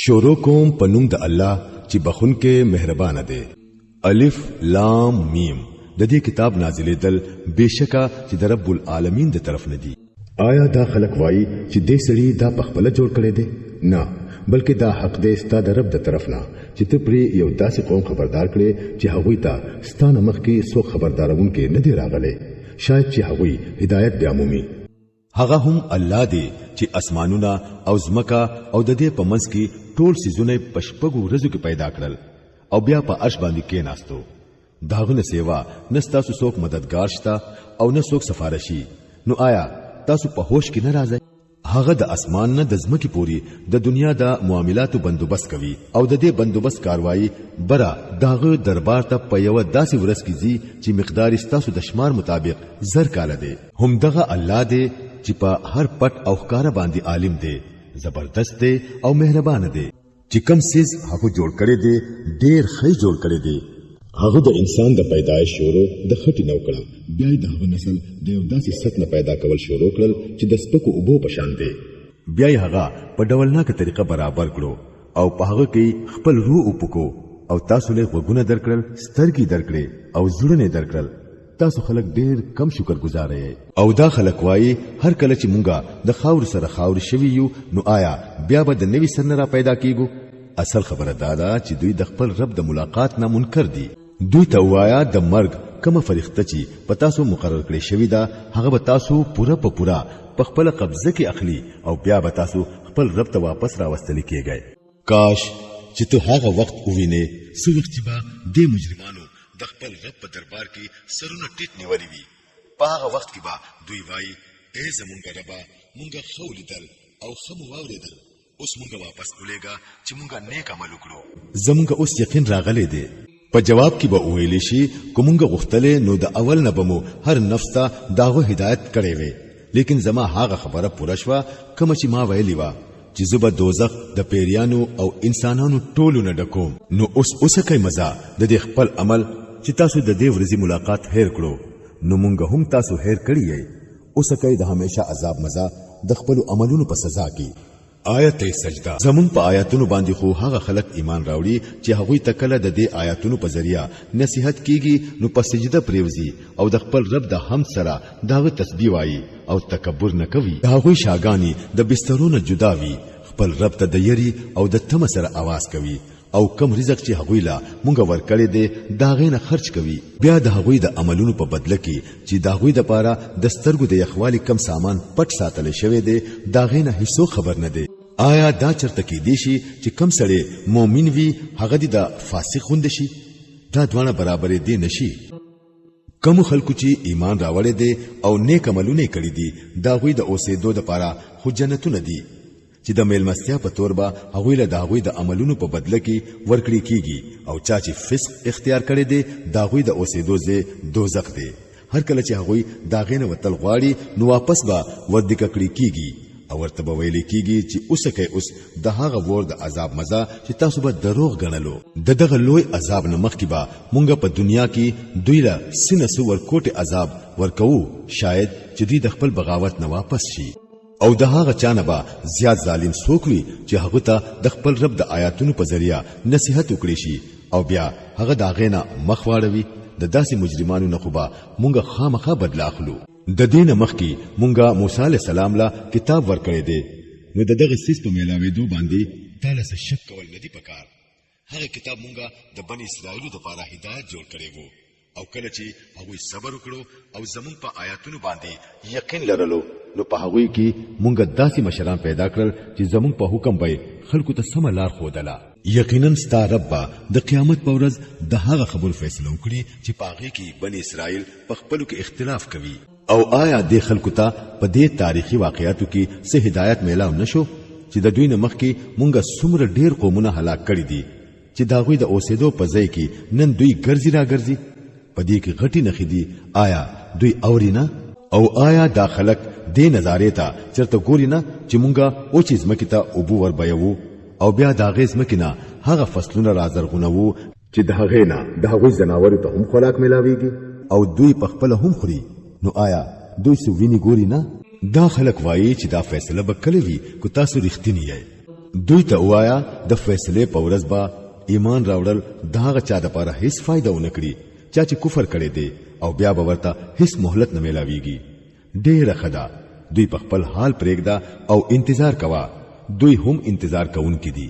شروع کوم پنوم د الله چې بخون کې مهربان دی. الف لام میم. د دې کتاب نازلې دل بشکا چې د رب العالمین د طرف نه دی. آیا دا خلق وایي چې دې سړي دا پخپله جوړ کړي دي؟ نه، بلکې دا حق دې ستا د رب د طرف نه چې ته پرې یو داسې قوم خبردار کړي چې هغوی ته ستانه مخکې څوک خبردارونکي نه دی راغلی، شاید چې هغوی هدایت بیا مومي. هغه هم الله دی چې اسمانونه او زمکا او د دې په منځ کې ټول سيزونه پشپغو ورځو کې پیدا کړل او بیا په عرش باندې کې ناستو. داغه سیوا نستا څوک مددگار شتا او نه څوک سفارشي. نو آیا تاسو په هوش کې نه راځي؟ هغه د اسمان نه د زمکې پوری د دنیا د معاملاتو بندوبست کوي او د دې بندوبست کاروایی برا داغه دربار ته په یو داسې ورځ کې زی چې مقدار ستاسو د شمار مطابق زر کاله دی. هم دغه الله دی چې په هر پټ او ښکارا باندې عالم دی، زبردست دی او مهربان دی. چې کم سیز هغه جوړ کړي دی ډیر ښه جوړ کړي دی. هغه د انسان د پیدایش شروع د خټې نو کړه، بیا د هغه نسل د یو داسې ست نه پیدا کول شروع کړل چې د سپکو اوبو په شان دی. بیا یې هغه په ډولناکه طریقه برابر کړو او په هغه کې خپل روح وپکو او تاسو له غوګونه درکړل، سترګې درکړې او زړونه درکړل. تاسو خلک ډیر کم شکر گزار یې. او دا خلک وایي هر کله چې مونږه د خاور سره خاور شوی یو نو آیا بیا به د نوې سر نه را پیدا کیږو؟ اصل خبره دا ده چې دوی د خپل رب د ملاقات نه منکر دي. دوی ته وایا د مرګ کومه فرښتہ چې پتا سو مقرر کړی شوی دا هغه به تاسو پوره په پوره په خپل قبضه کې اخلي او بیا به تاسو خپل رب ته واپس راوستل کیږئ. کاش چې ته هغه وخت ووینې څو وخت چې به د مجرمانو د خپل رب په دربار کې سرونه ټیټ نیولې وي. په هغه وخت کې به دوی وایي اے زمونږ ربا مونږه خولیدل او خمو واوریدل، اوس مونږه واپس ولېګا چې مونږه نیک عمل وکړو. زمونږ اوس یقین راغلی دی. په جواب کې به ویل شي کومګه غختلې نو د اول نه بمو هر نفس ته داغه هدایت کړي وي، لیکن زما هغه خبره پوره شوه کوم چې ما ویلی و چې زب دوزخ د پیریانو او انسانانو ټولو نه ډکوم. نو اوس کوي مزه د خپل عمل چې تاسو د دې ورځې ملاقات هیر کړو نو مونږ هم تاسو هیر کړی یې. اوس کوي د همیشه عذاب مزه د خپل عملونو په سزا کې. آیت سجده. زمون په آیاتونو باندې خو هغه خلک ایمان راوړي چې هغه تکله د دې آیاتونو په ذریعہ نصیحت کیږي نو په سجده پریوزي او د خپل رب د حمد سره داغه تسبیح وایي او تکبر نه کوي. هغه شاګانی د بسترونو جداوي خپل رب ته د یری او د تم سره आवाज کوي او کم رزق چې هغوی لا مونږ ورکړې دي داغه نه خرج کوي. بیا د هغوی د عملونو په بدله کې چې داغوی د پاره د سترګو د یخوالي کم سامان پټ ساتل شوی دی داغه نه هیڅ خبر نه دی. آیا دا چرته کې دی شي چې کم سړی مؤمن وي هغه د فاسق خوند شي؟ دا دوانه برابر دي نشي. کوم خلکو چې ایمان راوړي دي او نیک عملونه کړی دي داغوی د اوسېدو د پاره خو جنتونه دي چې د میلمستیا په تور به هغوی له داغوی د عملونو په بدله کې ورکړي کیږي او چا چې فسق اختیار کړي دي داغوی د اوسېدو ځای دوزخ دی. هر کله چې هغوی داغې نه وتل غواړي نو واپس به ودی کړي کیږي او ورته به ویل کیږي چې اوسکه اوس د هغه ور د عذاب مزه چې تاسو به دروغ غنلو. د دغه لوی عذاب نه مخکې به مونږ په دنیا کې دوی له سینسو ورکوټه عذاب ورکوو شاید چې دوی د خپل بغاوت نه واپس شي. او د هغه چانه به زیات ظالم څوک وي چې هغه ته د خپل رب د آیاتونو په ذریعہ نصیحت وکړي شي او بیا هغه دا غینه مخ واړوي. د داسې مجرمانو نه خو به مونږ خامخا بدلا اخلو. د دینه مخکي مونږه موسی عليه السلام لا کتاب ورکړی دی نو د دغه سیس په میلاویدو باندې تعالی څه شک کول ندی پکار. هغه کتاب مونږه د بنی اسرائیل لپاره هدایت جوړ کړی وو او کله چې هغه صبر وکړو او زمون په آیاتونو باندې یقین لرلو نو په هغه کې مونږه داسې مشران پیدا کړل چې زمون په حکم به خلکو ته سم لار خودله. یقینا ستا رب د قیامت په ورځ د هغه خبر فیصله وکړي چې پاغه کې بنی اسرائیل په خپلو کې اختلاف کوي. او آیا د خلکو ته په دې تاریخي واقعاتو کې څه هدایت میلاو نشو چې د دوی نه مخکې مونږه څومره ډیر قومونه هلاک کړي دي چې داغوی د اوسېدو په ځای کې نن دوی ګرځي را ګرځي په دې کې غټي نخې دي. آیا دوی اورینا او آیا دا خلک دې نظارې ته چرته ګوري نه چې مونږه او چیز مکه ته ابو ور بیاو او بیا دا غیز مکینه هغه فصلونه رازرغونو چې د هغه نه د هغوی زناور ته هم خوراک ملاويږي او دوی په خپل هم خوري. نو آیا دوی سو ویني ګوري نه؟ دا خلک وایي چې دا فیصله به کړی وي کو تاسو رښتینی یې. دوی ته وایا د فیصله پورز با ایمان راوړل داغه چا د پاره هیڅ فائدہ ونکړي چې کفر کړي دي او بیا به ورته هیڅ مهلت نه ملاويږي ډېر خدا دوی په خپل حال پرېږدا او انتظار کوا دوی هم انتظار کوونکي دي